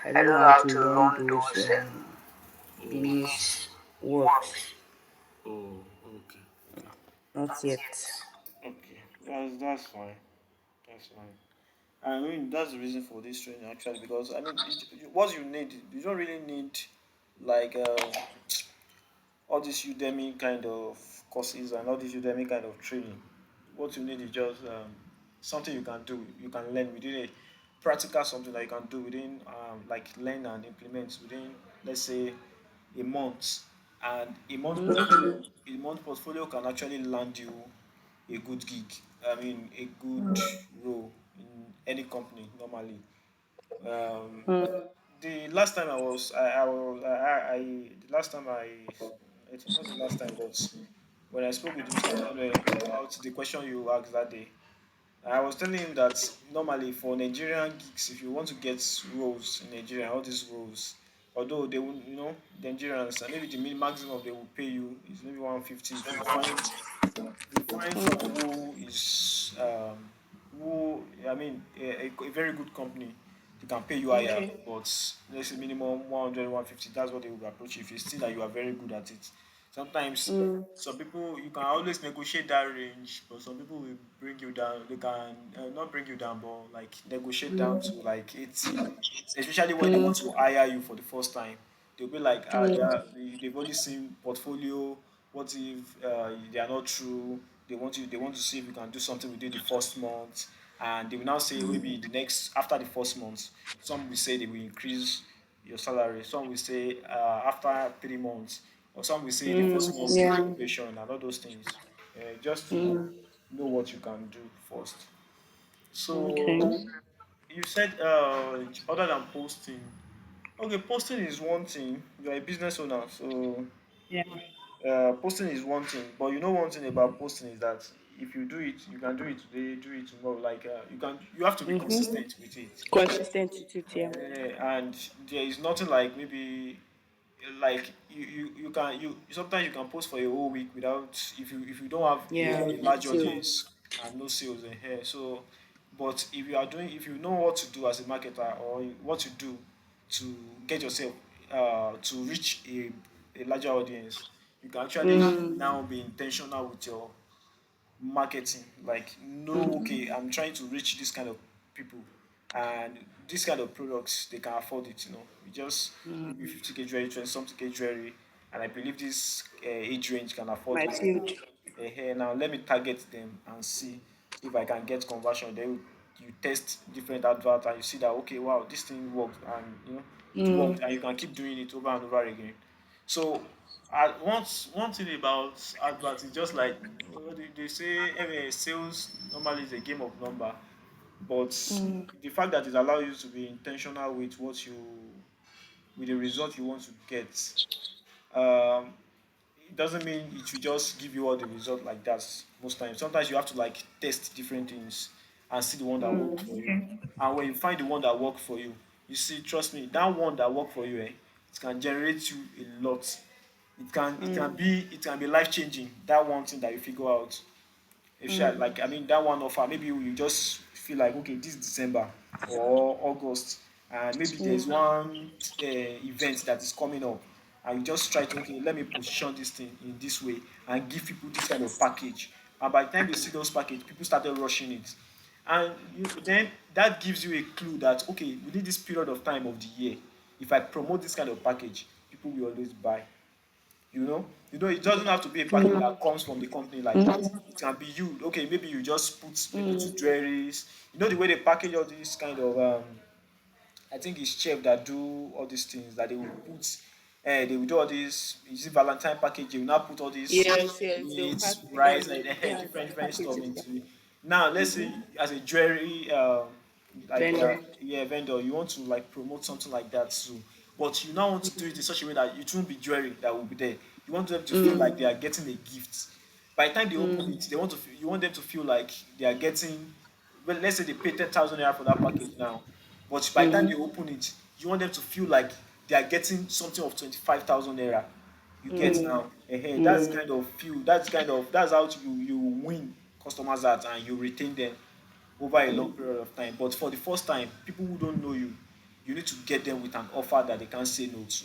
I I don't don't know know how how to to run run those those these these works. works. Oh, okay, okay. Not Not yet. yet. Okay, that's fine. That's fine. I mean, that's the reason for this training actually, because I mean, what you need, you don't really need like all this Udemy kind of courses and all this Udemy kind of training. What you need is just something you can do, you can learn within a practical something that you can do within like learn and implement within, let's say, a month. And a month portfolio can actually land you a good gig. I mean, a good role in any company normally. Um, the last time I was, the last time I think not the last time, but when I spoke with Mr. Emmanuel about the question you asked that day, I was telling him that normally for Nigerian gigs, if you want to get roles in Nigeria, all these roles, although they will, Nigerians, maybe the maximum they will pay you is maybe 150. If you find someone who is who I mean a very good company, they can pay you higher, Okay. but let's say minimum 100, 150. That's what they will approach you if you see that you are very good at it. Sometimes some people you can always negotiate that range, but some people will bring you down. They can not bring you down, but like negotiate down to like 80, especially when they want to hire you for the first time. They'll be like, they've only seen portfolio. What if they are not true? They want to see if you can do something within the first month, and they will now say maybe the next after the first month. Some will say they will increase your salary. Some will say after 3 months, or some will say the first month is Yeah. probation and all those things. Just to know what you can do first. Okay. So you said other than posting, okay, posting is one thing. You're a business owner, so Yeah. posting is one thing. But you know one thing about posting is that if you do it, you can do it today, do it tomorrow. Like you have to be consistent with it. Consistent with it, yeah. And there is nothing like maybe like you can you sometimes you can post for a whole week without if you don't have Yeah. a large So audience and no sales in here. So but if you know what to do as a marketer or what to do to get yourself to reach a larger audience, you can actually now be intentional with your marketing. Like, no, okay, I'm trying to reach this kind of people, and this kind of products they can afford it. We just maybe 50K jewelry, 20 something K jewelry, and I believe this age range can afford my it. field. Now let me target them and see if I can get conversion. Then you test different adverts and you see that, okay, wow, this thing worked, and it worked, and you can keep doing it over and over again. So one thing about adverts is just like they say, sales normally is a game of number, but the fact that it allows you to be intentional with with the result you want to get. Um, it doesn't mean it will just give you all the result like that most times. Sometimes you have to like test different things and see the one that works for you. And when you find the one that works for you, you see, trust me, that one that works for you, it can generate you a lot. It can be life changing. That one thing that you figure out. If she had, like, I mean, that one offer, maybe you just feel like, okay, this December or August, and maybe there's one event that is coming up, and you just try to, okay, let me position this thing in this way and give people this kind of package. And by the time they see those package, people started rushing it, and then that gives you a clue that, okay, within this period of time of the year, if I promote this kind of package, people will always buy. It doesn't have to be a package that comes from the company like that. It can be you. Okay, maybe you just put maybe two jewelries. The way they package all these kind of I think it's chef that do all these things that they will put. They will do all these. Is it Valentine package? They will now put all these Yes, yes. They'll meat, pack rice, different, yeah, different stuff packages, yeah. into it. Now, let's say as a jewelry Vendor. yeah, vendor, you want to like promote something like that too, but you now want to do it in such a way that it won't be jewelry that will be there. You want them to feel like they are getting a gift. By the time they open it, you want them to feel like they are getting, well, let's say they pay 10,000 naira for that package now, but by the time they open it, you want them to feel like they are getting something of 25,000 naira. You get now. That's kind of feel. That's how you win customers and you retain them over a long period of time. But for the first time, people who don't know you, you need to get them with an offer that they can't say no to.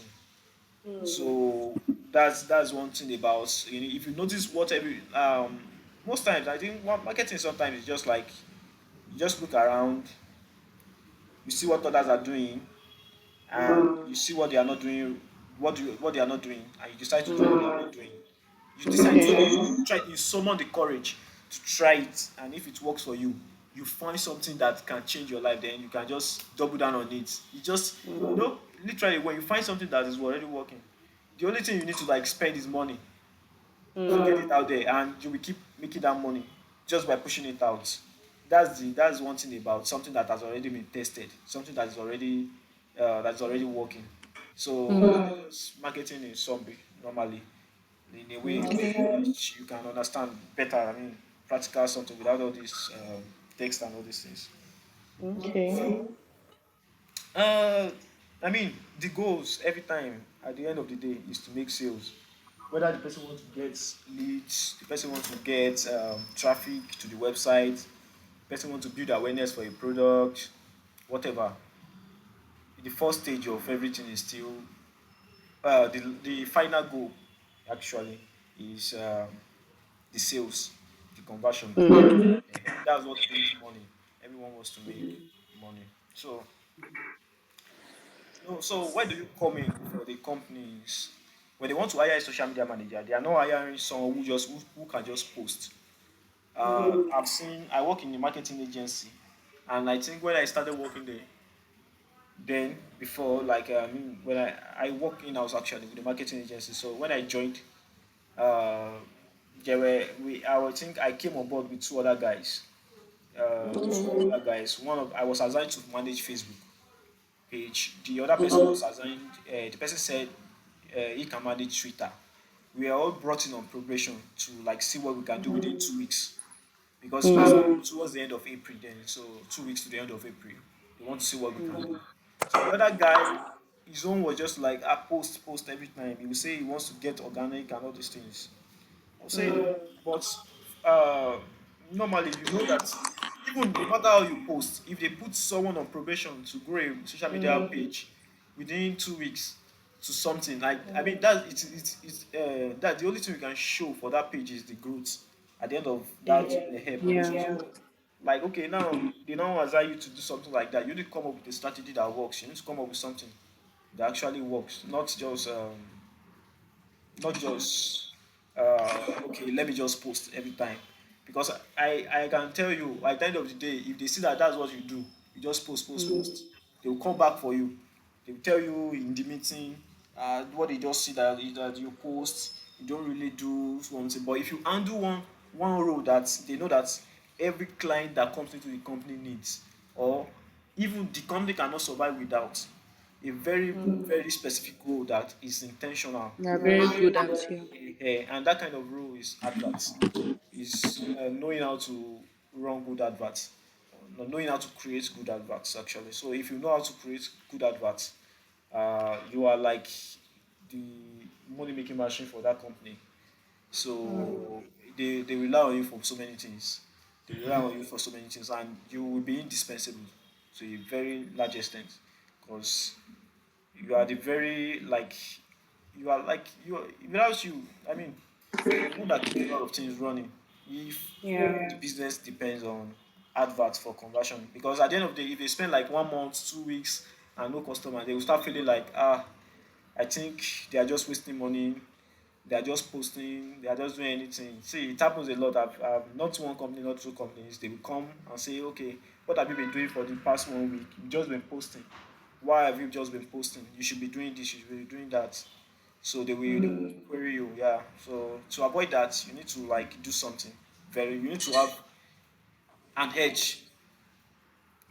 Mm. So that's one thing about, if you notice what every most times I think what marketing sometimes is just like you just look around, you see what others are doing, and you see what they are not doing, what they are not doing, and you decide to do what they are not doing. You decide to Okay. try, you summon the courage to try it, and if it works for you, you find something that can change your life, then you can just double down on it. You just, literally, when you find something that is already working, the only thing you need to like spend is money to get it Mm. out there, and you will keep making that money just by pushing it out. That's one thing about something that has already been tested, something that's already working. So Mm. marketing in summary, normally, in a way Okay. which you can understand better. I mean, practical something without all this text and all these things. Okay. Uh, I mean, the goals every time at the end of the day is to make sales. Whether the person wants to get leads, the person wants to get traffic to the website, the person wants to build awareness for a product, whatever. The first stage of everything is still the final goal actually is the sales, the conversion. Mm. That's what brings money. Everyone wants to make money. So no, so where do you come in for the companies when they want to hire a social media manager? They are not hiring someone who can just post. I've seen, I work in the marketing agency, and I think when I started working there, then before like when I work in house actually with the marketing agency. So when I joined, uh, there were we I think I came on board with two other guys. Two other guys. One of I was assigned to manage Facebook page. The other person was assigned. The person said he can manage Twitter. We are all brought in on probation to like see what we can do within 2 weeks because it was towards the end of April then. So 2 weeks to the end of April, we want to see what we can do. So the other guy, his own was just like post every time. He will say he wants to get organic and all these things. I'll say, but uh, normally you know that even no matter how you post, if they put someone on probation to grow a social media page within 2 weeks to something, like I mean that that the only thing we can show for that page is the growth at the end of that probation. Yeah. So like okay now they now assign you to do something like that. You need to come up with a strategy that works. You need to come up with something that actually works, not just okay let me just post every time because I can tell you at the end of the day if they see that that's what you do, you just post, they will come back for you. They will tell you in the meeting what they just see that is that you post, you don't really do something, but if you handle one role that they know that every client that comes into the company needs, or even the company cannot survive without a very very specific role that is intentional. They're very good at you. And that kind of role is adverts, is knowing how to run good adverts, knowing how to create good adverts actually. So if you know how to create good adverts, you are like the money making machine for that company. So they rely on you for so many things. They rely on you for so many things, and you will be indispensable to a very large extent because you are the very like you are like you are, without you. I mean, you know that keeps a lot of things running. If Yeah. the business depends on adverts for conversion, because at the end of the day, if they spend like 1 month, 2 weeks, and no customer, they will start feeling like I think they are just wasting money. They are just posting. They are just doing anything. See, it happens a lot. I've not one company, not two companies. They will come and say, okay, what have you been doing for the past 1 week? You've just been posting. Why have you just been posting? You should be doing this. You should be doing that. So they will query you. Yeah. So to avoid that, you need to like do something. You need to have an edge.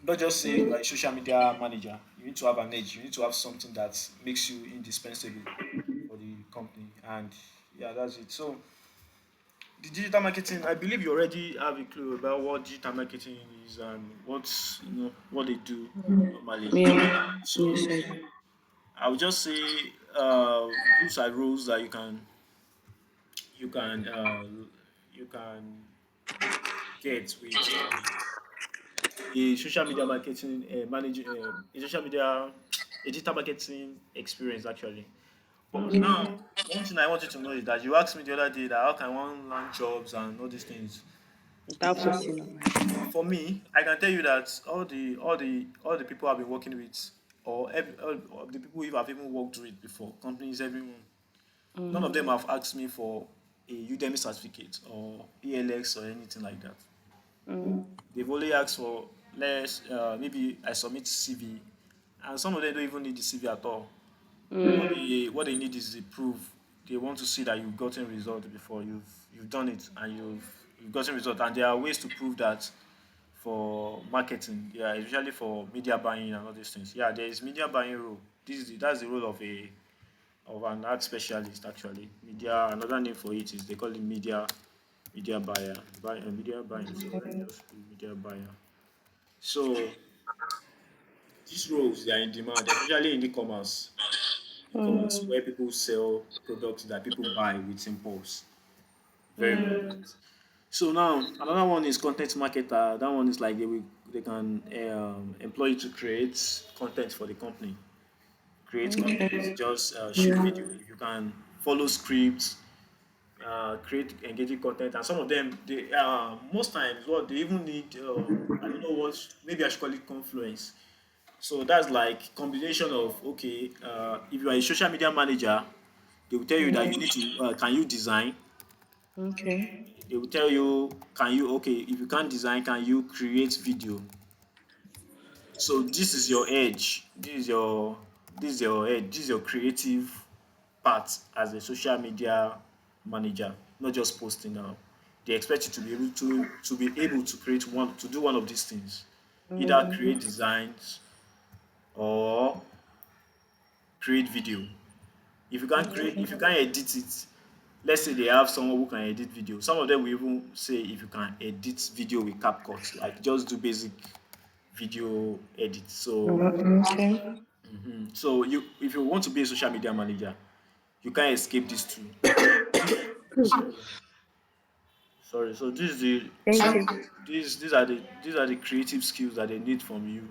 Not just say you are a social media manager. You need to have an edge. You need to have something that makes you indispensable for the company. And yeah, that's it. So the digital marketing, I believe you already have a clue about what digital marketing is and what they do normally. Yeah. Yes, So I do. I would just say those are roles that you can uh, you can get with a social media marketing managing a social media a digital marketing experience actually. But now, one thing I want you to know is that you asked me the other day that how can one land jobs and all these things. Without posting online. For me, I can tell you that all the people I've been working with, or all the people who I've even worked with before, companies, everyone, none of them have asked me for a Udemy certificate or ELX or anything like that. They've only asked for less. Maybe I submit CV, and some of them don't even need the CV at all. What they need is the proof. They want to see that you've gotten result before you've done it and you've gotten result. And there are ways to prove that for marketing. Yeah, especially for media buying and all these things. Yeah, there is media buying role. That's the role of an ad specialist actually. Media, another name for it is they call it media buyer. Media buying. So let me just put media buyer. So these roles they are in demand, especially in e-commerce. E-commerce where people sell products that people buy with impulse. Very important. So now another one is content marketer. That one is like they can employ you to create content for the company. Create content, just shoot video. If you can follow scripts, create engaging content, and some of them they most times what they even need. I don't know what, maybe I should call it confluence. So that's like combination of okay, if you are a social media manager, they will tell you that you need to can you design. Okay. They will tell you can you okay, if you can't design, can you create video. So this is your edge. This is your edge. This is your creative part as a social media manager, not just posting now. They expect you to be able to create one to do one of these things. Either create designs or create video. If you can't edit it, let's say they have someone who can edit video. Some of them will even say if you can edit video with CapCut, like just do basic video edit. Okay. So you if you want to be a social media manager, you can't escape these two. Sorry, sorry. So this is the Thank you. these are the creative skills that they need from you.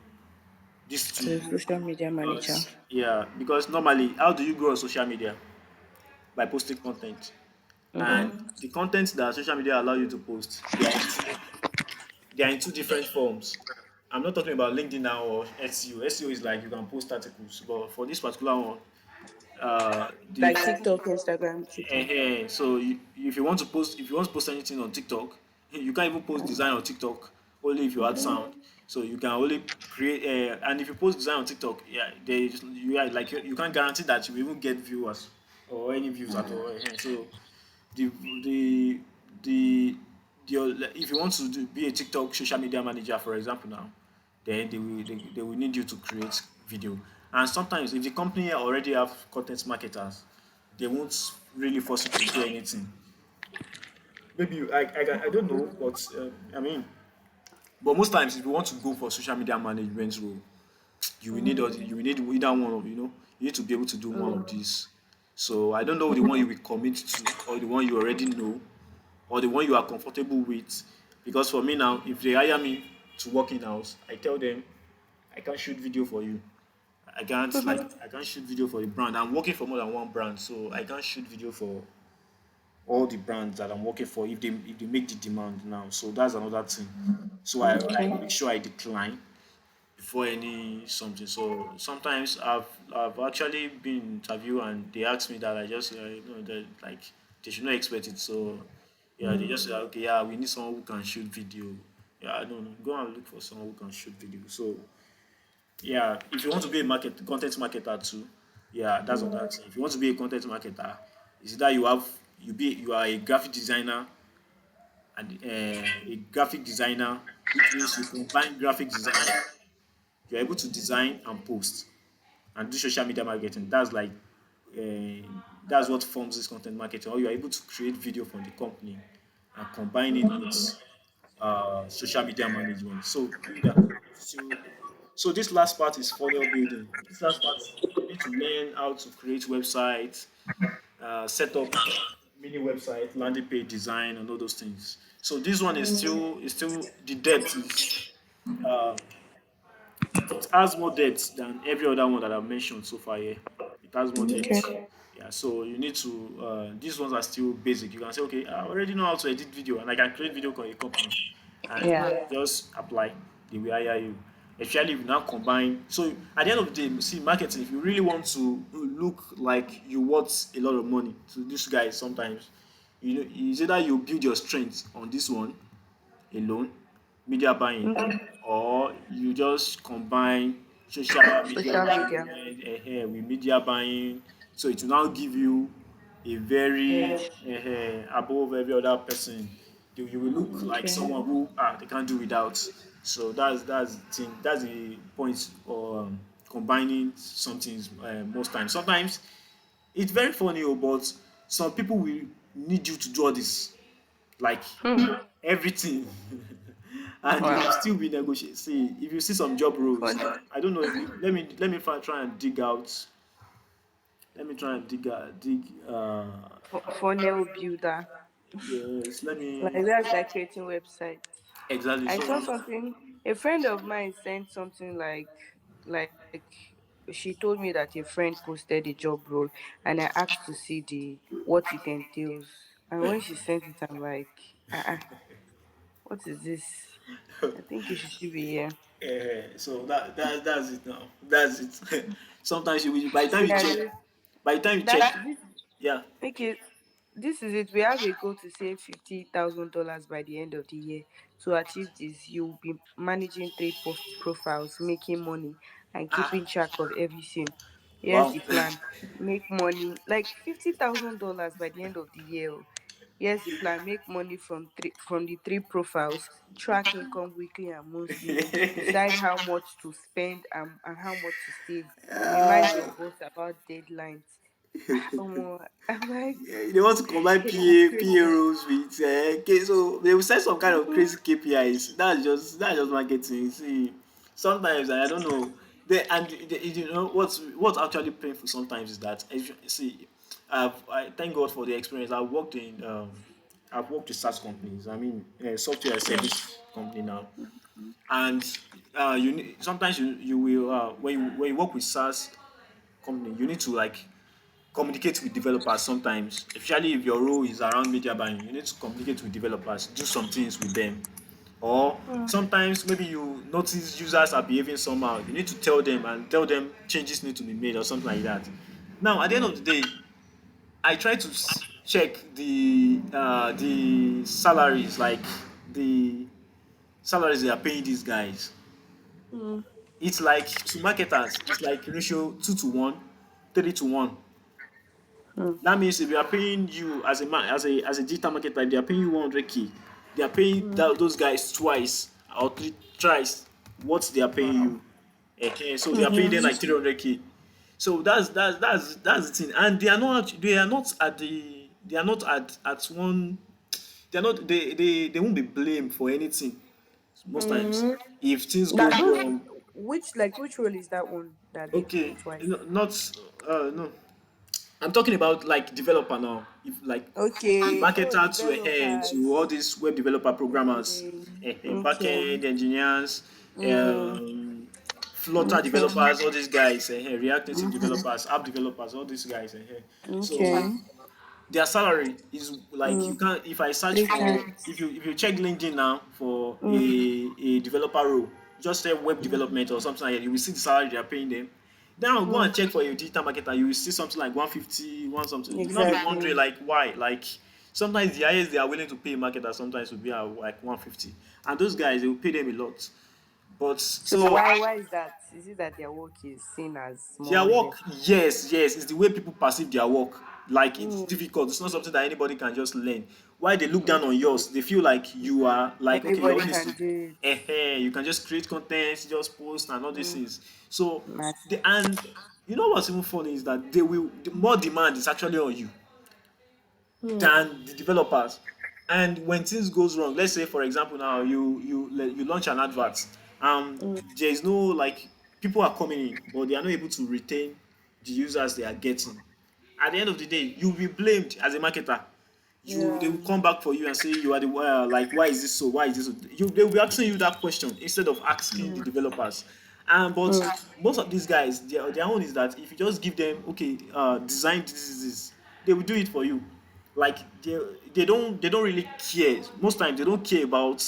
These As two, a social media manager. because normally, how do you grow on social media? By posting content, and the content that social media allow you to post, they are in two different forms. I'm not talking about LinkedIn now or SEO. SEO is like you can post articles, but for this particular one, the Like TikTok, Instagram, Twitter. so if you want to post anything on TikTok, you can't even post design on TikTok. Only if you add sound. So you can only create. And if you post design on TikTok, yeah, you can't guarantee that you will even get viewers or any views at all. So the the the if you want to be a TikTok social media manager, for example, now, then they will need you to create video. And sometimes, if the company already have content marketers, they won't really force you to do anything. Maybe I don't know, but I mean, but most times, if you want to go for social media management role, you will need either one of you need to be able to do one of these. So I don't know the one you will commit to or the one you already know or the one you are comfortable with. Because for me now, if they hire me to work in house, I tell them I can't shoot video for you. I can't shoot video for the brand. I'm working for more than one brand, so I can't shoot video for all the brands that I'm working for if they make the demand now. So that's another thing. So I make Okay. sure I decline before any something. So sometimes I've actually been interviewed and they asked me that I just that like they should not expect it. So yeah, they just say okay, yeah, we need someone who can shoot video. Yeah, I don't know. Go and look for someone who can shoot video. So yeah, if you want to be a content marketer too, yeah, that's another thing. If you want to be a content marketer, is that you are a graphic designer and a graphic designer, which means you combine graphic design. You're able to design and post and do social media marketing. That's what forms this content marketing. Or you're able to create video from the company and combine it with social media management. So this last part is funnel building. This last part you need to learn how to create websites, set up mini website, landing page design, and all those things. So this one is still the depth is uh, it has more depth than every other one that I've mentioned so far here. It has more Okay. depth. Yeah, so you need to. These ones are still basic. You can say, okay, I already know how to edit video, and I can create video for a company, and Yeah. just apply. They will hire you. Especially if you now combine. So at the end of the day, see, marketing. If you really want to look like you worth a lot of money to these guys, sometimes you know, it's either you build your strength on this one alone, media buying, Okay. or you just combine social media Social media. management with media buying. So it will now give you a very Edge. above every other person. You will look like Okay. someone who they can't do without. So that's the thing. That's the point of combining some things most times. Sometimes it's very funny, but some people will need you to do all this like Hmm. everything and you will Wow. still be negotiating. See, if you see some job roles, Fun, I don't know if you, let me try and dig out. Let me try and dig. funnel builder. Yes, let Like me that's like creating websites. exactly. I saw So something. A friend of mine sent something like she told me that a friend posted a job role, and I asked to see the what it entails. And when she sent it, I'm like, what is this? I think you should still be here. so that's it now. That's it. Sometimes you will, by the time you Yeah, check, by the time you check, this yeah. okay. This is it. We have a goal to save $50,000 by the end of the year. To achieve this, you'll be managing three post profiles, making money, and keeping track of everything. Here's Wow. the plan: make money like $50,000 by the end of the year. Oh. Here's the plan: make money from the three profiles, track income weekly and monthly, decide how much to spend and how much to save, remind your boss about deadlines. I'm like, They want to combine it's PA crazy. roles with so they will set some kind of crazy KPIs. That's just marketing. See, sometimes I don't know. You know what's actually painful sometimes is that see, I thank God for the experience. I've worked with SaaS companies. I mean, software as service company now, and sometimes you will when you work with SaaS company, you need to like communicate with developers sometimes, especially if your role is around media buying. You need to communicate with developers, do some things with them. Or sometimes maybe you notice users are behaving somehow. You need to tell them changes need to be made or something like that. Now, at the end of the day, I try to check the salaries, like the salaries they are paying these guys. Mm, It's like to marketers, it's like ratio 2 to 1, 3 to 1. mm, That means if you are paying you as a man, as a digital marketer, they are paying you 100K. They are paying mm, those guys twice or three thrice what they are paying wow. you. So they are paying them Mm-hmm. like 300K. So that's the thing, and they are not at one. They are not they won't be blamed for anything most times Mm. if things go That those wrong. which role is that one that they pay Okay, twice? no, not no. I'm talking about like developer now. If like Okay. Oh, marketer to developers. all these web developer programmers, Okay. backend Okay. engineers, Mm. um, Flutter Okay. developers, all these guys, React Native Mm-hmm. developers, app developers, all these guys. So Okay. their salary is like you Mm. can't. If I search Three for times. if you check LinkedIn now for Mm. a developer role, just say web development or something like that, you will see the salary they are paying them. Then I'll go and Mm. check for your digital marketer. You will see something like 150, one something. You will not be wondering Exactly. like why. Like sometimes the highest they are willing to pay a marketer sometimes will be at like 150, and those guys they will pay them a lot. But So so why is that? Is it that their work is seen as their more or work, less? yes, it's the way people perceive their work. Like it's Mm. difficult. It's not something that anybody can just learn. Why they look down on Okay. yours? They feel like you are like okay, your Anybody own is can to, do it. you can just create content, just post and all these Mm. things. So Nice. and you know what's even funny is that the more demand is actually on you Mm. than the developers. And when things goes wrong, let's say for example now you launch an advert, Mm. there is no like people are coming in, but they are not able to retain the users they are getting. At the end of the day, you'll be blamed as a marketer. they Yeah. will come back for you and say you are the like, why is this so, why is this so? They will be asking you that question instead of asking the developers. And but Mm. most of these guys, their own is that if you just give them, okay, design this, they will do it for you. Like they don't really care. Most times they don't care about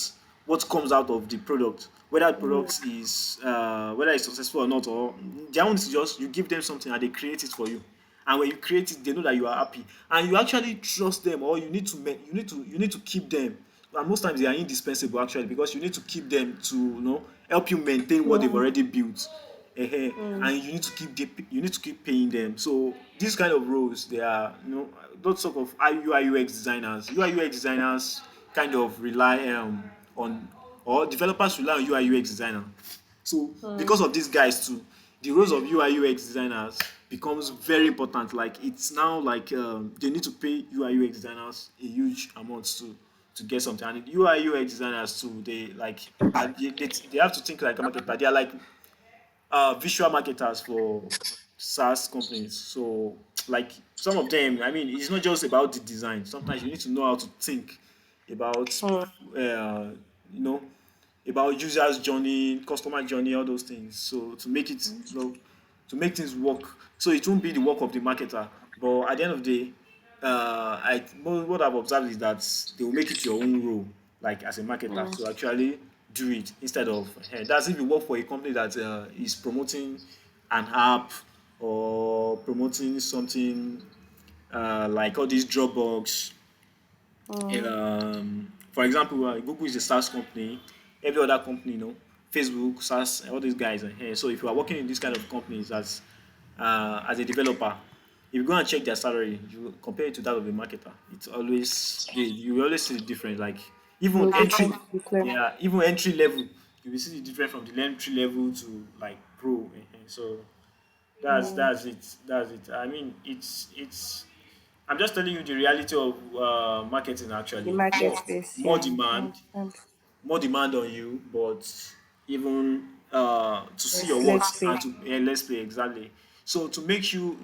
what comes out of the product, whether the Mm. product is whether it's successful or not. Or their own is just you give them something and they create it for you. And when you create it, they know that you are happy, and you actually trust them, or you need to keep them. And most times they are indispensable actually, because you need to keep them to, help you maintain what they've Mm. already built. Mm. And you need to keep paying them. So these kind of roles, they are, those sort of UI UX designers. UI UX designers kind of rely on, or developers rely on UI UX designer. So because Mm. of these guys too, the roles of UI UX designers becomes very important. Like it's now like they need to pay UI UX designers a huge amount to get something. And UI UX designers too, they have to think like a marketer. They are like visual marketers for SaaS companies. So, like some of them, I mean, it's not just about the design. Sometimes you need to know how to think about, Mm. you know, about users' journey, customer journey, all those things. So to make it, to make things work. So it won't be the work of the marketer, but at the end of the day, what I've observed is that they will make it your own role, like as a marketer, to actually do it instead of that's if you work for a company that is promoting an app or promoting something like all these Dropbox. Mm. For example, Google is a SaaS company. Every other company, Facebook, SaaS, all these guys are here. So if you are working in these kind of companies as a developer, if you go and check their salary, you compare it to that of a marketer. It's always you always see the difference. Like even Mm. entry, Different. Different. yeah, even entry level, you will see the difference from the entry level to like pro. So Mm. that's it. That's it. I mean, it's. I'm just telling you the reality of marketing. The Actually, market more space. more Yeah. I demand, understand. more demand on you, but even to see your Let's worth say. and to let's play exactly. So to make sure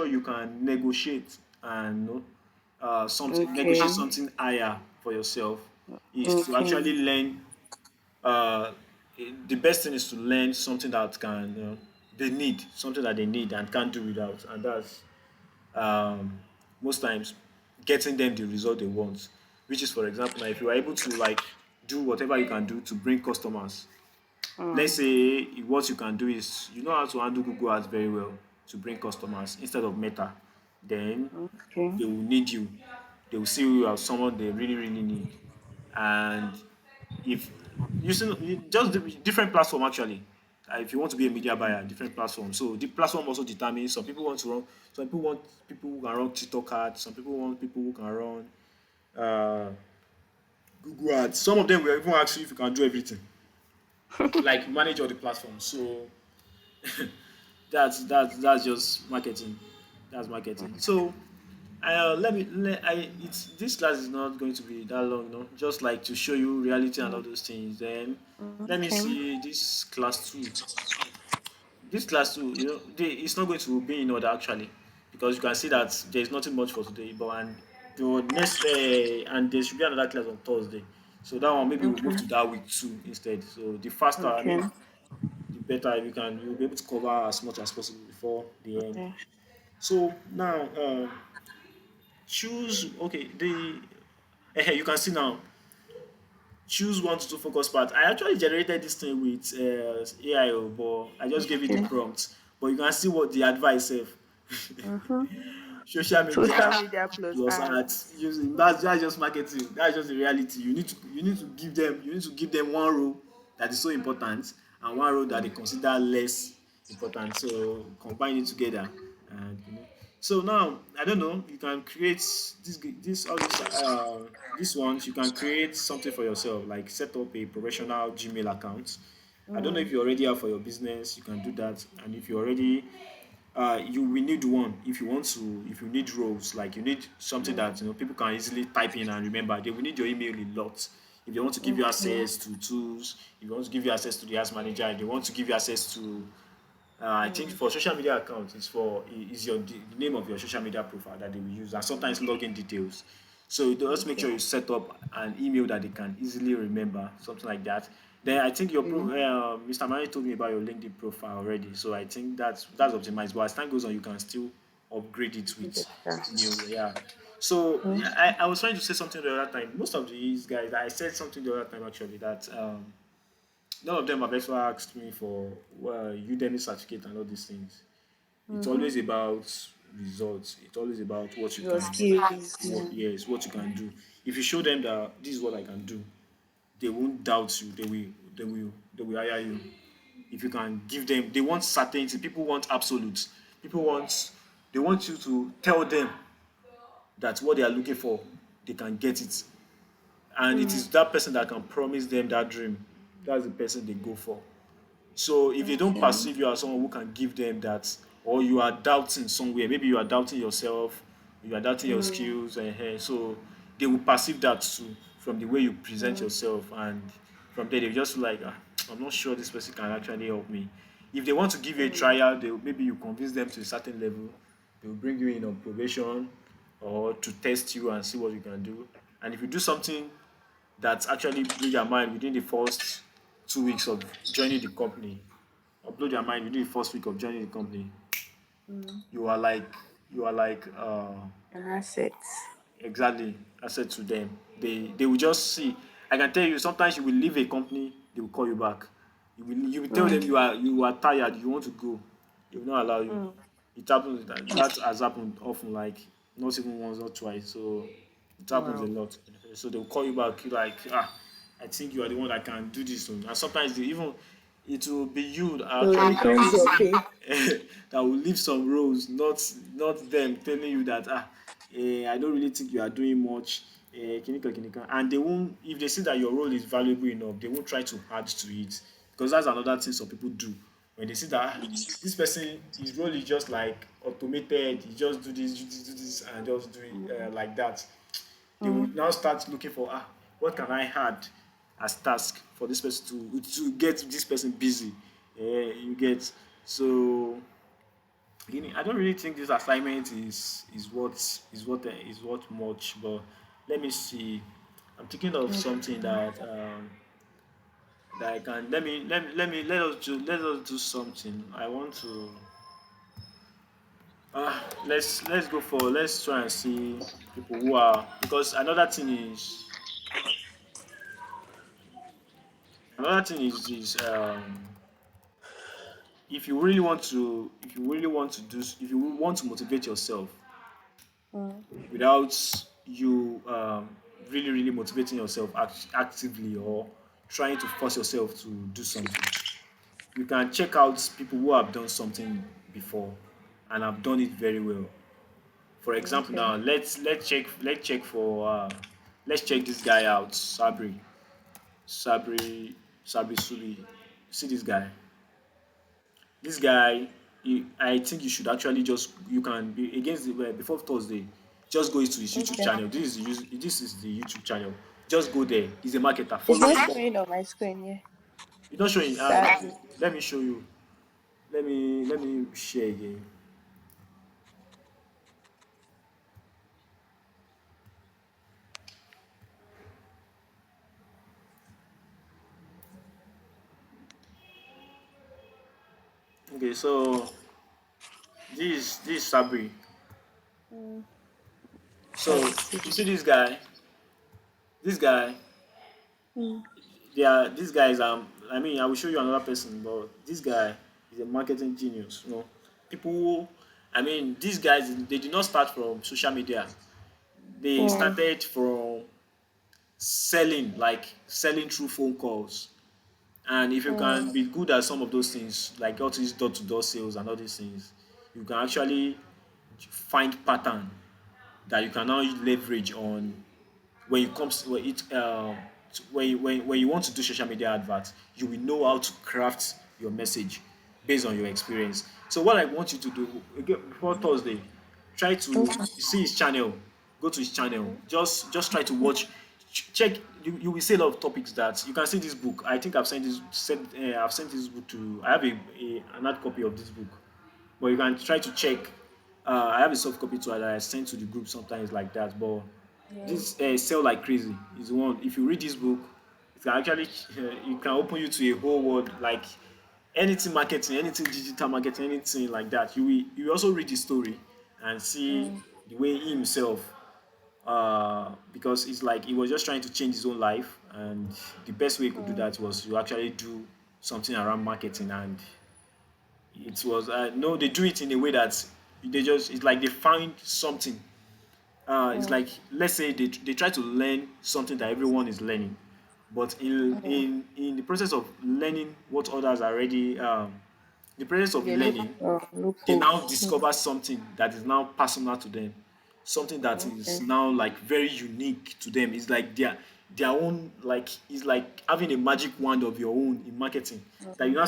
you can negotiate and something negotiate Okay. something higher for yourself is to Okay. actually learn uh, the best thing is to learn something that can they need something that they need and can't do without, and that's um, most times getting them the result they want. Which is, for example, now if you are able to like do whatever you can do to bring customers. Let's Mm. say what you can do is you know how to handle Google Ads very well to bring customers instead of Meta. Then Okay. they will need you. They will see you as someone they really, really need. And if just different platform actually. If you want to be a media buyer, different platform. So the platform also determines some people want to run. Some people want people who can run TikTok ads. Some people want people who can run uh, Google ads. Some of them will even ask you if you can do everything, like manage all the platforms. So that's just marketing. That's marketing. So it's this class is not going to be that long, just like to show you reality and all those things. Then let me Okay. see this class two. This class two, it's not going to be in order actually, because you can see that there's nothing much for today. But and the next and there should be another class on Thursday. So that one maybe we'll move Okay. to that week two instead. So the faster, I Okay. mean, the better you'll be able to cover as much as possible before the end. Yeah. So now choose okay the you can see now choose one to two focus part. I actually generated this thing with AI, but I just gave it the Okay. prompt. But you can see what the advice said. Mm-hmm. Social media Social media plus plus ads. ads. Using that's just marketing. That's just the reality. You need to give them one role that is so important and one role that they consider less important. So combine it together. And so now I don't know. You can create this ones. You can create something for yourself, like set up a professional Gmail account. I don't know if Mm. you already have for your business. You can do that, and if you already you will need one if you need roles, like you need something that Mm. people can easily type in and remember. They will need your email a lot if they want to give you Okay. access to tools, if they want to give you access to the ads manager, if they want to give you access to I think Mm. for social media account, it's the name of your social media profile that they will use, and sometimes login details. So you just make Okay. sure you set up an email that they can easily remember, something like that. Then I think your Mm. Mr. Mani told me about your LinkedIn profile already. So I think that's optimized. But as time goes on, you can still upgrade it with Better. new, yeah. So Mm. yeah, I was trying to say something the other time. Most of these guys, I said something the other time actually that none of them have ever asked me for Udemy certificate and all these things. It's Mm-hmm. always about results. It's always about what you Your can, skills. what Yeah. yes, what you can do. If you show them that this is what I can do, they won't doubt you. They will hire you. If you can give them, they want certainty. People want absolutes. People want they want you to tell them that what they are looking for, they can get it. And it Mm. is that person that can promise them that dream. That's the person they go for. So if they don't Okay. perceive you as someone who can give them that, or you are doubting somewhere, maybe you are doubting yourself, you are doubting your Mm. skills, so they will perceive that too from the way you present Mm. yourself, and from there they just feel like, I'm not sure this person can actually help me. If they want to give you a Mm. trial, maybe you convince them to a certain level, they will bring you in on probation or to test you and see what you can do. And if you do something that actually blew their mind within the first 2 weeks of joining the company, or blow their mind within the first week of joining the company, Mm. you are like you are like An asset. exactly asset to them. They will just see. I can tell you sometimes you will leave a company, they will call you back. You will tell them Mm. you are tired, you want to go. They will not allow you. Mm. It happens that has happened often, like not even once or twice. So it happens a Wow. lot. So they'll call you back like, I think you are the one that can do this. And sometimes they even it will be you They will actually that increase your pay. that will leave some roles, not them telling you that I don't really think you are doing much. Kinika, kinika. And they won't, if they see that your role is valuable enough, they won't try to add to it, because that's another thing some people do. When they see that this person, his role is just like automated, he just do this and just do it like that, they will Mm. now start looking for what can I add as task for this person to get this person busy. You get. So I don't really think this assignment is what much, but let me see. I'm thinking of something that I can let us do something. I want to let's try and see people who are, because another thing is if you want to motivate yourself Mm. without you really motivating yourself actively, or trying to force yourself to do something, you can check out people who have done something before and have done it very well. For example, Okay. now let's check this guy out, Sabri Sabri Suli. See this guy. This guy, I think you should actually you can be against before Thursday. Just go to his YouTube Okay. channel. This is the YouTube channel. Just go there. He's a marketer. It's Follow not him. showing on my screen yet. It's not showing. Sadly. Let me show you. Let me share again. Okay, so this is Sabri. Mm. So Let's see. you see this guy. This guy. Mm. These guys. I mean, I will show you another person, but this guy is a marketing genius. People. I mean, these guys, they did not start from social media. They Mm. started from selling through phone calls. And if you Mm. can be good at some of those things, like all these door-to-door sales and all these things, you can actually find pattern that you can now leverage on when it comes when it when you want to do social media adverts. You will know how to craft your message based on your experience. So what I want you to do again before Thursday, try to Okay. see his channel, go to his channel, just try to watch, check. You will see a lot of topics that you can see. This book, I think I've sent this book to, I have an hard copy of this book, but you can try to check. I have a soft copy too that I send to the group sometimes like that. But Yeah. This Sell Like Crazy is one. If you read this book, it can actually it can open you to a whole world, like anything marketing, anything digital marketing, anything like that. You will also read the story and see Mm, the way he himself, because it's like he was just trying to change his own life, and the best way he could do mm, that was to actually do something around marketing. And it was no, they do it in a way that it's like they find something. It's mm, like, let's say they try to learn something that everyone is learning, but mm. in the process of learning what others are already, the process of They look learning, they now loopholes. discover something that is now personal to them, something that is Okay. now like very unique to them. It's like their own, like it's like having a magic wand of your own in marketing, that you now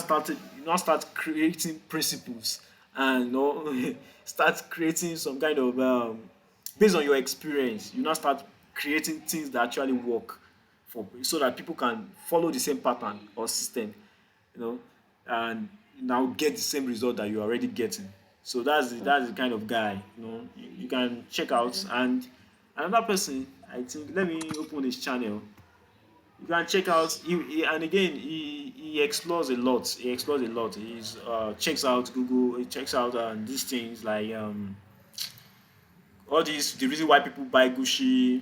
start creating principles, and you know, start creating some kind of, based on your experience, you now start creating things that actually work for, so that people can follow the same pattern or system, you know, and now get the same result that you're already getting. So that's the kind of guy, you know, you can check out. And another person, I think, let me open his channel. You can check out. And again, he explores a lot. He explores a lot. He's checks out Google. He checks out these things like, all these, the reason why people buy Gucci,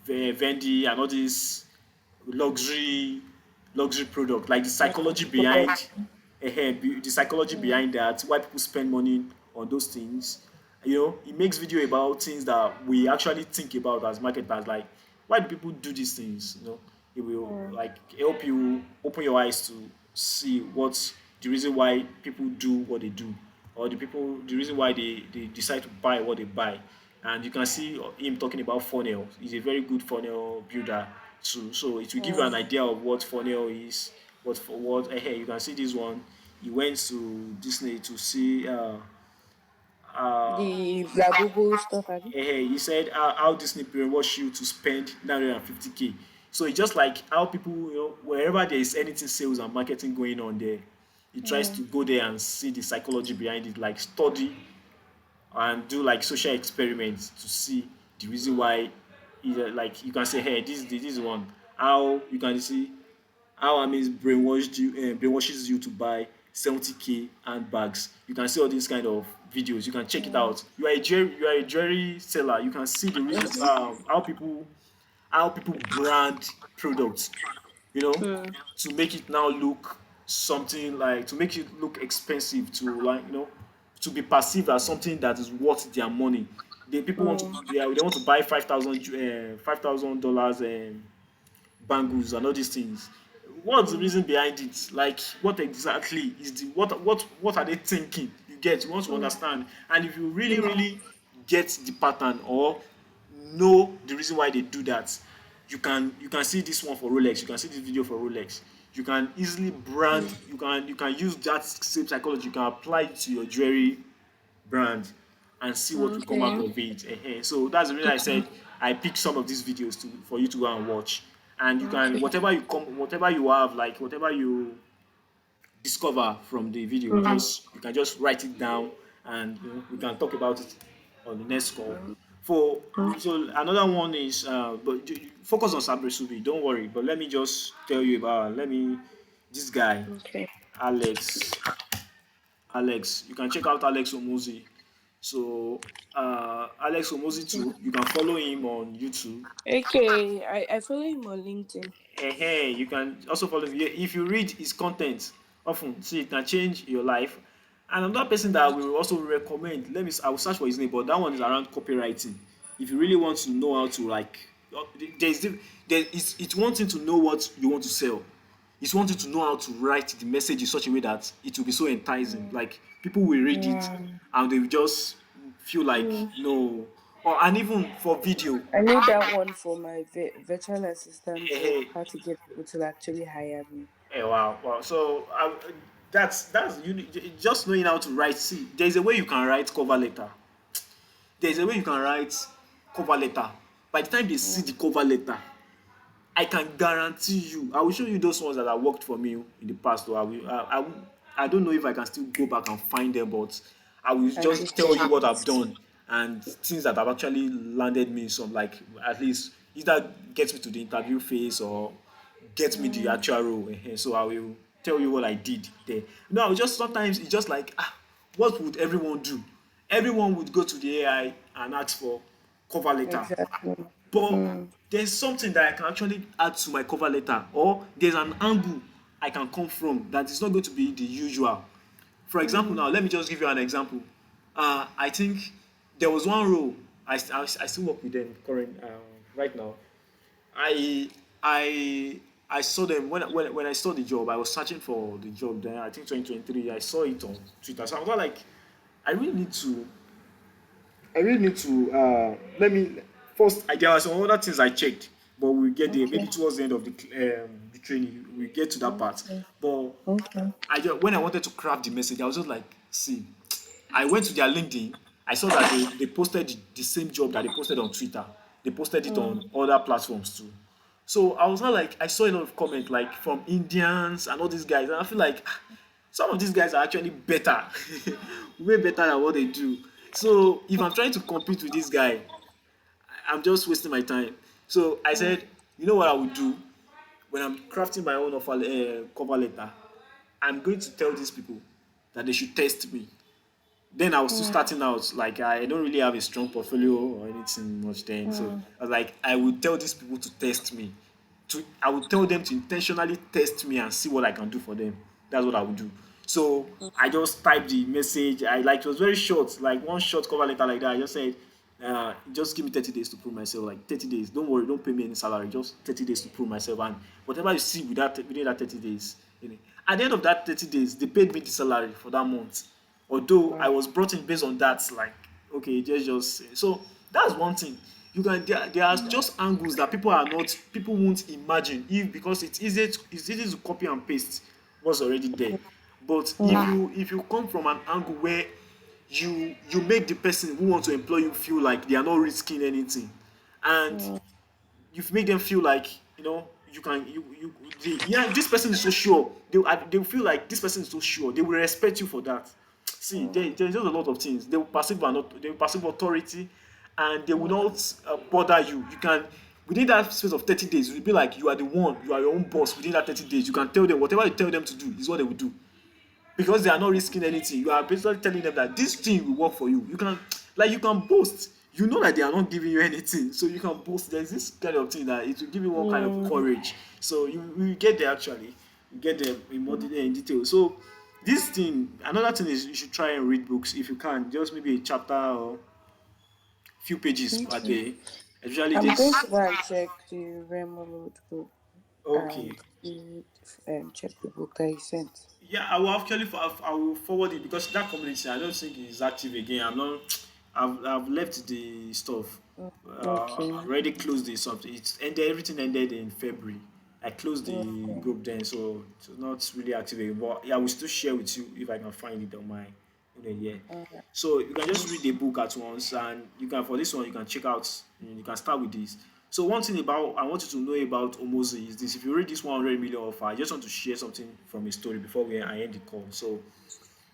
Vendi, and all these luxury luxury product, like the psychology behind, the psychology Mm, behind that, why people spend money on those things. You know, he makes video about things that we actually think about as marketers, like why do people do these things. You know, it will mm, like help you open your eyes to see what's the reason why people do what they do, or the reason why they decide to buy what they buy. And you can see him talking about funnel. He's a very good funnel builder too. So it will give you an mm. idea of what funnel is. What for what? Hey, you can see this one. He went to Disney to see. Uh, The Labubu stuff, Abby. he said how Disney brainwash you to spend 950K. So it's just like how people, you know, wherever there is anything sales and marketing going on there, he tries Mm, to go there and see the psychology behind it, like study and do like social experiments to see the reason why. Either like you can say, hey, this one, how you can see how Amis brainwashes you to buy 70K handbags. You can see all these kind of videos. You can check it mm, out. You are a jewelry seller. You can see the reason, how people brand products, you know, mm, to make it now look something, like to make it look expensive, to, like, you know, to be perceived as something that is worth their money. People want to, mm, they want to buy $5,000 bangles and all these things. What's the mm, reason behind it? Like, what exactly is the what are they thinking? You get, you want to mm, understand. And if you really mm, really get the pattern, or know the reason why they do that, you can see this one for Rolex, you can see this video for Rolex. You can easily brand, mm. you can use that same psychology, you can apply it to your jewelry brand and see what will come out Okay. of it. So that's the reason I said I picked some of these videos for you to go and watch. And you can, Okay. whatever you have, like whatever you discover from the video, Mm, just you can just write it down, and you know, we can talk about it on the next call. mm, For mm. So another one is, but focus on Sabre Subi. Don't worry, but let me just tell you about, let me this guy, Okay. Alex. Alex. You can check out Alex Omozi. So Alex Omozi Okay. too. You can follow him on YouTube. Okay. I follow him on LinkedIn. You can also follow him. Yeah, if you read his content often, see, it can change your life. And another person that I will also recommend, I will search for his name, but that one is around copywriting. If you really want to know how to, like, there's it's one thing to know what you want to sell. It's one thing to know how to write the message in such a way that it will be so enticing. Mm, Like, people will read it yeah. and they will just feel like, Mm. no. Or, and even for video, I need that one for my virtual assistant job. eh, How to get people to actually hire me. wow, wow. So that's you just knowing how to write. See, there's a way you can write cover letter. There's a way you can write cover letter. By the time they see the Mm. cover letter, I can guarantee you. I will show you those ones that have worked for me in the past. Or I don't know if I can still go back and find them, but I will And just just tell send you what I've it. done. and things that have actually landed me some, like, at least either get me to the interview phase or get me the Mm. actual role. So I will tell you what I did there. No, just sometimes it's just like, what would everyone do? Everyone would go to the AI and ask for cover letter. Exactly. But Mm. there's something that I can actually add to my cover letter, or there's an angle I can come from that is not going to be the usual. For example, Mm. now let me just give you an example. I think there was one role I still work with them current right now. I I I saw them when I saw the job. I was searching for the job then. I think 2023. I saw it on Twitter. So I was like, I really need to I really need to let me first. There are some other things I checked, but we'll get there maybe Okay. towards the end of the training. We get to that part. Okay. But Okay. when I wanted to craft the message, I was just like, see, I went to their LinkedIn. I saw that they posted the same job that they posted on Twitter. They posted it on Mm. other platforms too. So I was not like, I saw a lot of comments like from Indians and all these guys, and I feel like some of these guys are actually better, way better than what they do. So if I'm trying to compete with this guy, I'm just wasting my time. So I Mm. said, you know what I would do when I'm crafting my own cover letter? I'm going to tell these people that they should test me. Then I was still Mm. starting out. Like, I don't really have a strong portfolio or anything much then. So Mm. I was like, I would tell these people to test me. I would tell them to intentionally test me and see what I can do for them. That's what I would do. So I just typed the message. I like it was very short, like one short cover letter like that. I just said, just give me 30 days to prove myself. Like 30 days. Don't worry, don't pay me any salary. Just 30 days to prove myself. And whatever you see within that 30 days, at the end of that 30 days, they paid me the salary for that month. Although I Wow. was brought in based on that, like, okay, just so that's one thing. There are just angles that people won't imagine, if because it's easy to copy and paste what's already there. But Mm. if you come from an angle where you make the person who want to employ you feel like they are not risking anything, and Mm. you've made them feel like, you can yeah, this person is so sure, they'll feel like this person is so sure, they will respect you for that. See, Mm. there's just a lot of things. They will perceive authority, and they will Mm. not bother you. You can, within that space of 30 days, you'll be like, you are the one, you are your own boss. Within that 30 days, you can tell them whatever you tell them to do is what they will do, because they are not risking anything. You are basically telling them that this thing will work for you. You can boast. You know that they are not giving you anything, so you can boast. There's this kind of thing that it will give you one kind of Mm. courage. So you get there actually. You get there in more in detail. So this thing, another thing is you should try and read books if you can. Just maybe a chapter or few pages per Okay. day. Especially I'm going this. to go and check the Remo Road book Okay. and check the book that you sent. Yeah, I will actually I will forward it because that community I don't think is active again. I'm not. I've left the stuff. Mm. Okay. I already closed the something. It's ended. Everything ended in February. I closed the Okay. group then, so it's not really active again. But yeah, I will still share with you if I can find it on my yeah. All right. So you can just read the book at once, and you can, for this one you can check out. You can start with this. So one thing about I want you to know about Omozi is this: if you read this 100 million offer, I just want to share something from his story before I end the call. So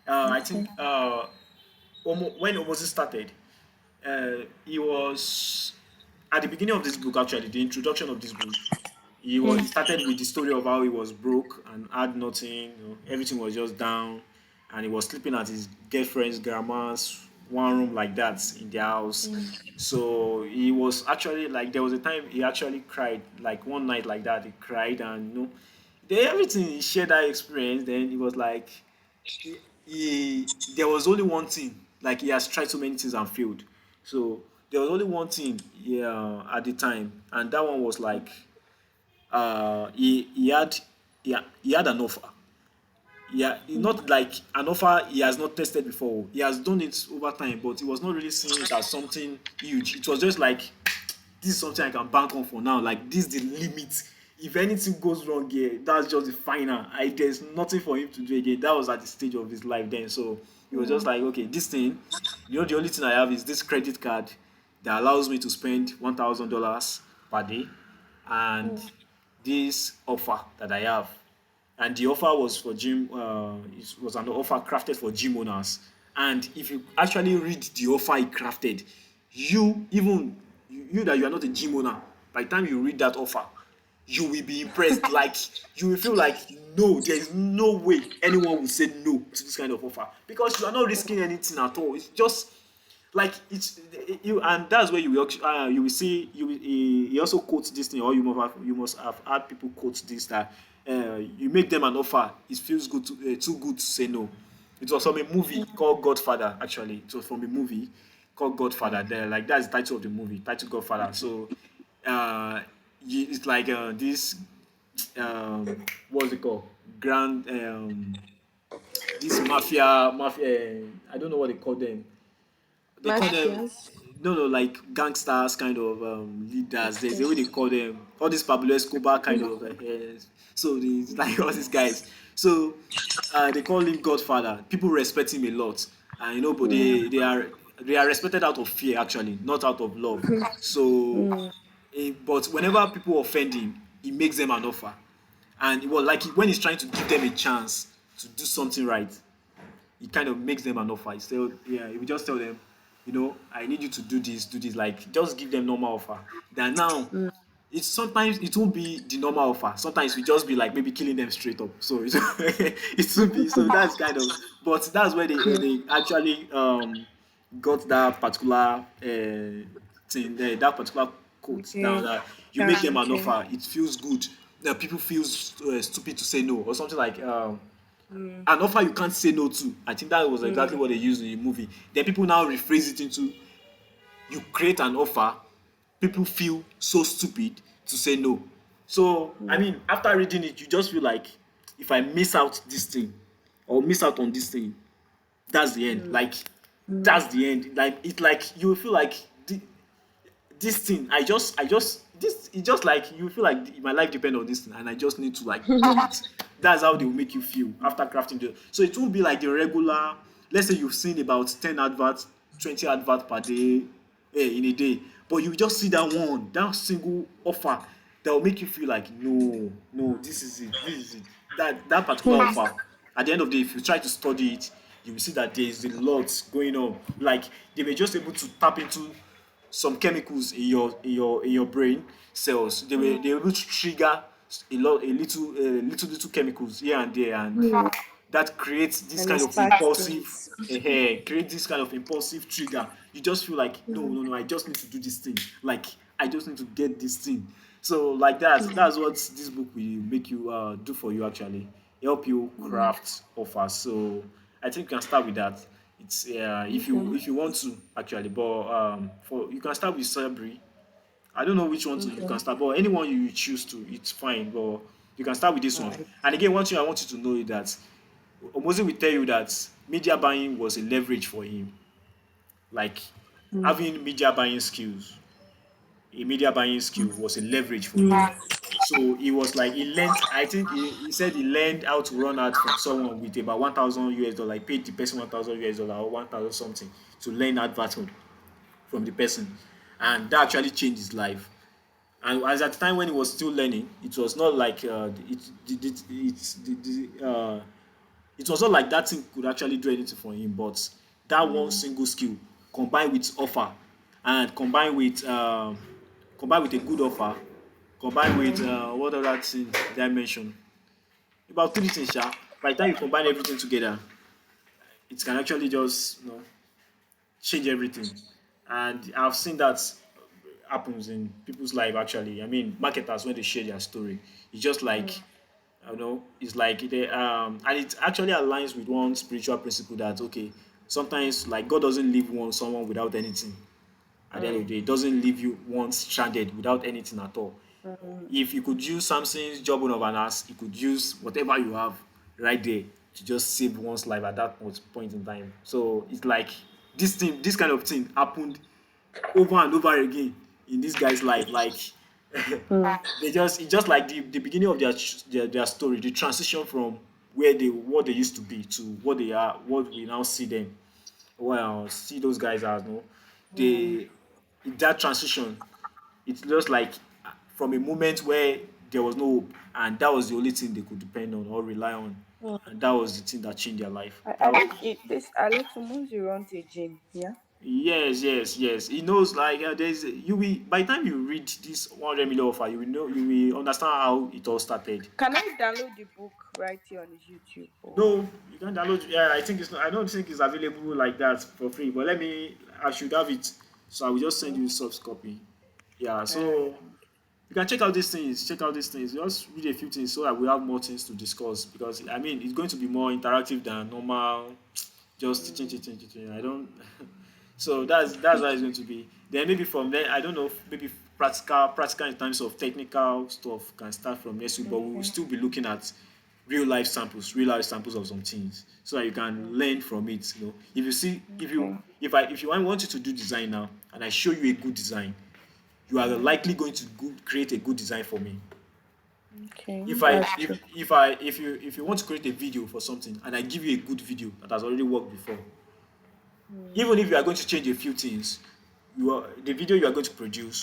I Okay. think when Omozi started, he was at the beginning of this book. Actually, the introduction of this book, he Mm. started with the story of how he was broke and had nothing. Everything was just down, and he was sleeping at his girlfriend's grandma's one room like that in their house. So he was actually like, there was a time he actually cried, like one night like that he cried, and then everything he shared that experience. Then he was like, there was only one thing, like he has tried so many things and failed. So there was only one thing, yeah, at the time, and that one was like, he had, he had an offer. Yeah, not like an offer he has not tested before. He has done it over time, but he was not really seeing it as something huge. It was just like, this is something I can bank on for now. Like, this is the limit. If anything goes wrong here, that's just the final. There's nothing for him to do again. That was at the stage of his life then. So he was just Mm. like, okay, this thing, the only thing I have is this credit card that allows me to spend $1,000 per day, and Mm. this offer that I have. And the offer was for gym. It was an offer crafted for gym owners. And if you actually read the offer he crafted, you that you are not a gym owner, by the time you read that offer, you will be impressed. Like you will feel like no, there is no way anyone will say no to this kind of offer because you are not risking anything at all. It's just like it's you, and that's where you will see he also quotes this thing, or you must have had people quote this that you make them an offer, it feels good too good to say no. It was from a movie called Godfather. Actually, it was from a movie called Godfather. There, like that's the title of the movie, title Godfather. So, uh, it's like this what's it called? Grand this mafia. I don't know what they call them. They call them Mafias. no, like gangsters kind of leaders. There's a way they call them, all these Pablo Escobar kind of so it's like all these guys. So they call him Godfather. People respect him a lot, and but they are respected out of fear actually, not out of love. So but whenever people offend him, he makes them an offer, and it was like when he's trying to give them a chance to do something right, he kind of makes them an offer. He will just tell them, I need you to do this, like just give them normal offer. Then now, it's sometimes it won't be the normal offer. Sometimes we just be like maybe killing them straight up. So it will be so that's kind of, but that's where they actually got that particular thing there, that particular quote down Okay. that you make Yeah, them an okay. offer, it feels good. That people feel stupid to say no or something like an offer you can't say no to. I think that was exactly what they used in the movie. Then people now rephrase it into you create an offer, people feel so stupid to say no. So I mean, after reading it, you just feel like if I miss out this thing or miss out on this thing, that's the end. Like that's the end. Like it's like you feel like this thing I just this it's just like you feel like my life depends on this thing and I just need to like do it. That's how they will make you feel after crafting the, so it won't be like the regular, let's say you've seen about 10 adverts, 20 adverts per day, in a day, but you just see that single offer that will make you feel like no, this is it, that particular offer. At the end of the day, if you try to study it, you will see that there is a lot going on. Like they were just able to tap into some chemicals in your brain cells. They were able to trigger a little chemicals here and there, and that creates this And kind it's of part impulsive things. create this kind of impulsive trigger. You just feel like no, I just need to do this thing. Like I just need to get this thing. So like that's what this book will make you do for you actually. Help you craft offers. So I think you can start with that. It's if you Okay. if you want to actually, but for you can start with Sabri. I don't know which one to you Okay. can start, but anyone you choose to, it's fine. But you can start with this All one. right. And again, one thing I want you to know is that Omozi will tell you that media buying was a leverage for him. Like having a media buying skill was a leverage for him. So he was like he learned. I think he said he learned how to run ads from someone with about 1,000 US dollar. He paid the person 1,000 US dollar or 1,000 something to learn advertisement from the person, and that actually changed his life. And as at the time when he was still learning, it was not like it was not like that thing could actually do anything for him. But that one single skill combined with offer and combined with a good offer, combined with what other things did I mention? About three things, sha. By the time you combine everything together, it can actually just change everything. And I've seen that happens in people's life actually. I mean, marketers when they share their story, it's just like it's like they and it actually aligns with one spiritual principle that okay, sometimes like God doesn't leave someone without anything. At the end of the day, it doesn't leave you one stranded without anything at all. If you could use Samson's jawbone of an ass, you could use whatever you have right there to just save one's life at that point in time. So it's like this kind of thing happened over and over again in this guy's life. Like it's just like the beginning of their story, the transition from what they used to be to what they are, what we now see them. Well, see those guys as no, they that transition. It's just like from a moment where there was no hope, and that was the only thing they could depend on or rely on. Mm. and that was the thing that changed their life. I think this Alex Omonzi runs a gym. Yeah. Yes, yes, yes. He knows like there's you will by the time you read this 100 million offer, you will know you will understand how it all started. Can I download the book right here on his YouTube? Or No, you can download. Yeah, I think it's not. I don't think it's available like that for free. But let me. I should have it. So I will just send you a okay. soft copy. Yeah. All right. So you can check out these things. Check out these things. Just read a few things so that we have more things to discuss. Because I mean, it's going to be more interactive than normal. Just teaching. I don't. So that's how it's going to be. Then maybe from there, I don't know. Maybe practical in terms of technical stuff can start from next week. But we will Okay. still be looking at real life samples of some things, so that you can learn from it. You know, if you see, Okay. if you want you to do design now, and I show you a good design, you are Mm, likely going to create a good design for me. okay. If I That's true. if you want to create a video for something, and I give you a good video that has already worked before, Mm, even if you are going to change a few things, the video you are going to produce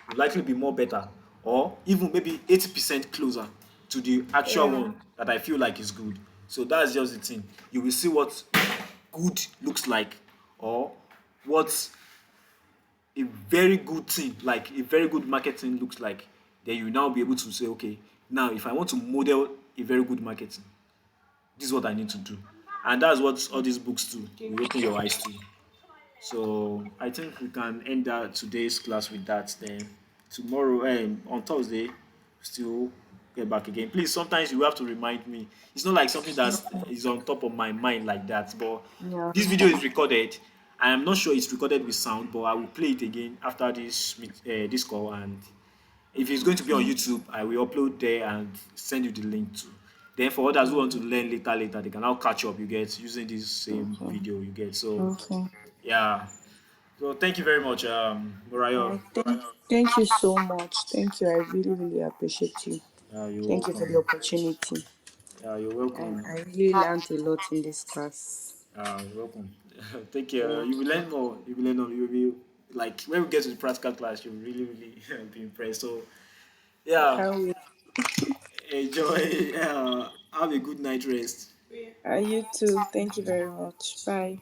will likely be more better, or even maybe 80% closer to the actual yeah. one that I feel like is good. So that's just the thing. You will see what good looks like, or what a very good thing, like a very good marketing looks like. Then you now be able to say, okay, now if I want to model a very good marketing, this is what I need to do. And that's what all these books do. We open your eyes to. So I think we can end today's class with that. Then tomorrow, on Thursday, still get back again. Please, sometimes you have to remind me. It's not like something that is on top of my mind like that. But Yeah. this video is recorded. I am not sure it's recorded with sound, but I will play it again after this call. And if it's going to be on Okay. YouTube, I will upload there and send you the link to. Then for others who want to Mm, learn later, they can now catch up. You get using this same okay. video. You get so Okay. yeah. So thank you very much, All Morayo. right. Thank you so much. Thank you. I really, really appreciate you. You're Thank you for the welcome. opportunity. You're And welcome. I really learned a lot in this class. You're welcome. Take care. Thank You will you. learn more. You will learn more. You will be like when we get to the practical class, you'll really, really be impressed. So I yeah, can't wait. enjoy. Have a good night rest. You too. Thank you very much. Bye.